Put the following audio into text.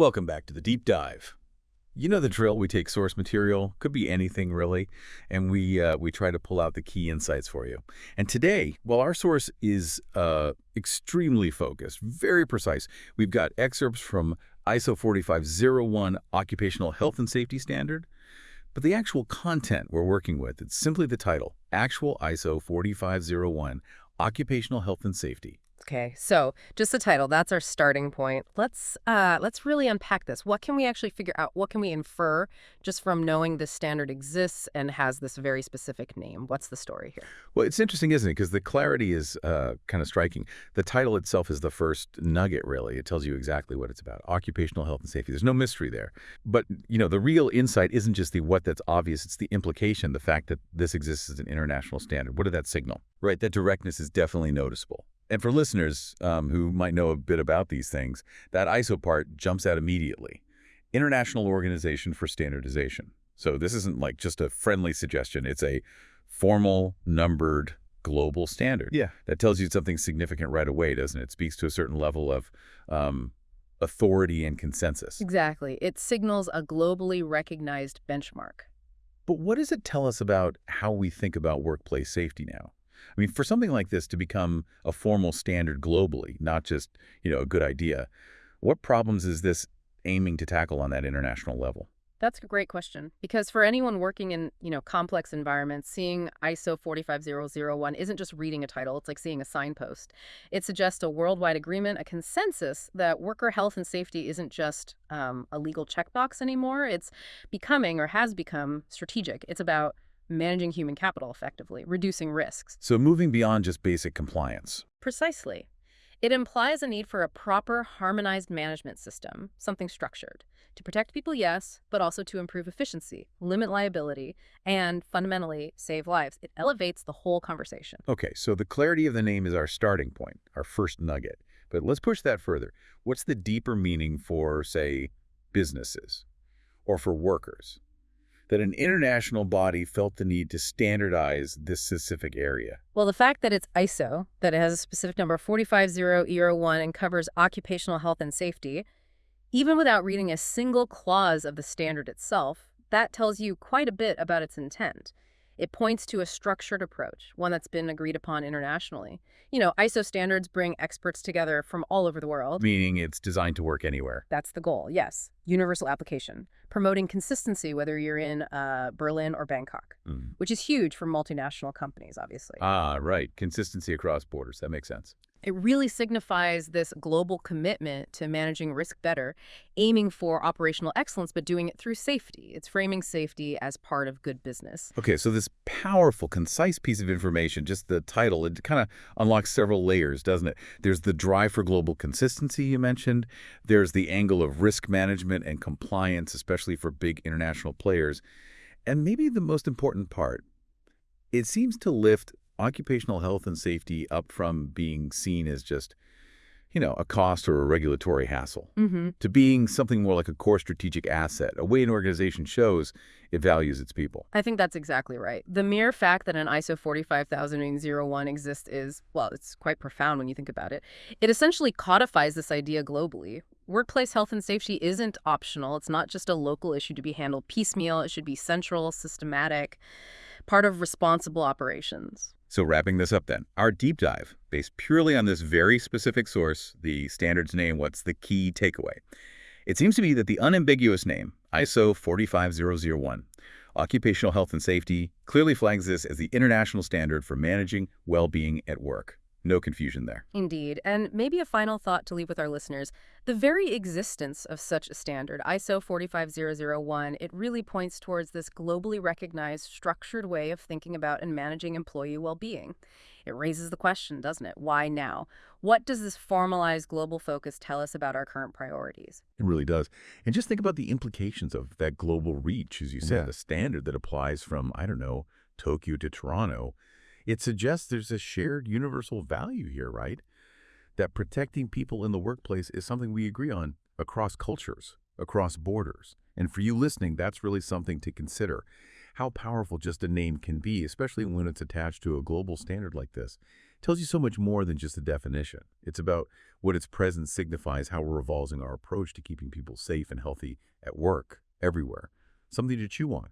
Welcome back to the Deep Dive. You know the drill. We take source material, could be anything really, and we try to pull out the key insights for you. And today, well, our source is extremely focused, very precise. We've got excerpts from ISO 4501 Occupational Health and Safety Standard, but the actual content we're working with, it's simply the title, Actual ISO 4501 Occupational Health and Safety. Okay, so just the title, that's our starting point. Let's really unpack this. What can we actually figure out? What can we infer just from knowing this standard exists and has this very specific name? What's the story here? Well, it's interesting, isn't it? Because the clarity is kind of striking. The title itself is the first nugget, really. It tells you exactly what it's about. Occupational health and safety. There's no mystery there. But, you know, the real insight isn't just the what that's obvious. It's the implication, the fact that this exists as an international standard. What did that signal? Right, that directness is definitely noticeable. And for listeners who might know a bit about these things, that ISO part jumps out immediately. International Organization for Standardization. So this isn't like just a friendly suggestion. It's a formal, numbered, global standard. Yeah. That tells you something significant right away, doesn't it? It speaks to a certain level of authority and consensus. Exactly. It signals a globally recognized benchmark. But what does it tell us about how we think about workplace safety now? I mean, for something like this to become a formal standard globally, not just, a good idea, what problems is this aiming to tackle on that international level? That's a great question, because for anyone working in, complex environments, seeing ISO 45001 isn't just reading a title, it's like seeing a signpost. It suggests a worldwide agreement, a consensus that worker health and safety isn't just a legal checkbox anymore. It's becoming or has become strategic. It's about managing human capital effectively, reducing risks. So moving beyond just basic compliance. Precisely. It implies a need for a proper, harmonized management system, something structured, to protect people, yes, but also to improve efficiency, limit liability, and fundamentally save lives. It elevates the whole conversation. Okay, so the clarity of the name is our starting point, our first nugget. But let's push that further. What's the deeper meaning for, say, businesses or for workers? That an international body felt the need to standardize this specific area? Well, the fact that it's ISO, that it has a specific number 45001 and covers occupational health and safety, even without reading a single clause of the standard itself, that tells you quite a bit about its intent. It points to a structured approach, one that's been agreed upon internationally. ISO standards bring experts together from all over the world. Meaning it's designed to work anywhere. That's the goal, yes. Universal application, promoting consistency whether you're in Berlin or Bangkok, which is huge for multinational companies, obviously. Ah, right. Consistency across borders. That makes sense. It really signifies this global commitment to managing risk better, aiming for operational excellence, but doing it through safety. It's framing safety as part of good business. Okay, so this powerful, concise piece of information, just the title, it kind of unlocks several layers, doesn't it? There's the drive for global consistency you mentioned. There's the angle of risk management and compliance, especially for big international players. And maybe the most important part, it seems to lift occupational health and safety up from being seen as just, a cost or a regulatory hassle, to being something more like a core strategic asset, a way an organization shows it values its people. I think that's exactly right. The mere fact that an ISO 45001 exists is, well, it's quite profound when you think about it. It essentially codifies this idea globally. Workplace health and safety isn't optional. It's not just a local issue to be handled piecemeal. It should be central, systematic, part of responsible operations. So wrapping this up then, our deep dive, based purely on this very specific source, the standard's name, what's the key takeaway? It seems to be that the unambiguous name, ISO 45001, Occupational Health and Safety, clearly flags this as the international standard for managing well-being at work. No confusion there. Indeed. And maybe a final thought to leave with our listeners. The very existence of such a standard, ISO 45001, it really points towards this globally recognized, structured way of thinking about and managing employee well-being. It raises the question, doesn't it? Why now? What does this formalized global focus tell us about our current priorities? It really does. And just think about the implications of that global reach, as you said, the standard that applies from, Tokyo to Toronto. It suggests there's a shared universal value here, right? That protecting people in the workplace is something we agree on across cultures, across borders. And for you listening, that's really something to consider. How powerful just a name can be, especially when it's attached to a global standard like this. tells you so much more than just a definition. It's about what its presence signifies, how we're evolving our approach to keeping people safe and healthy at work, everywhere. Something to chew on.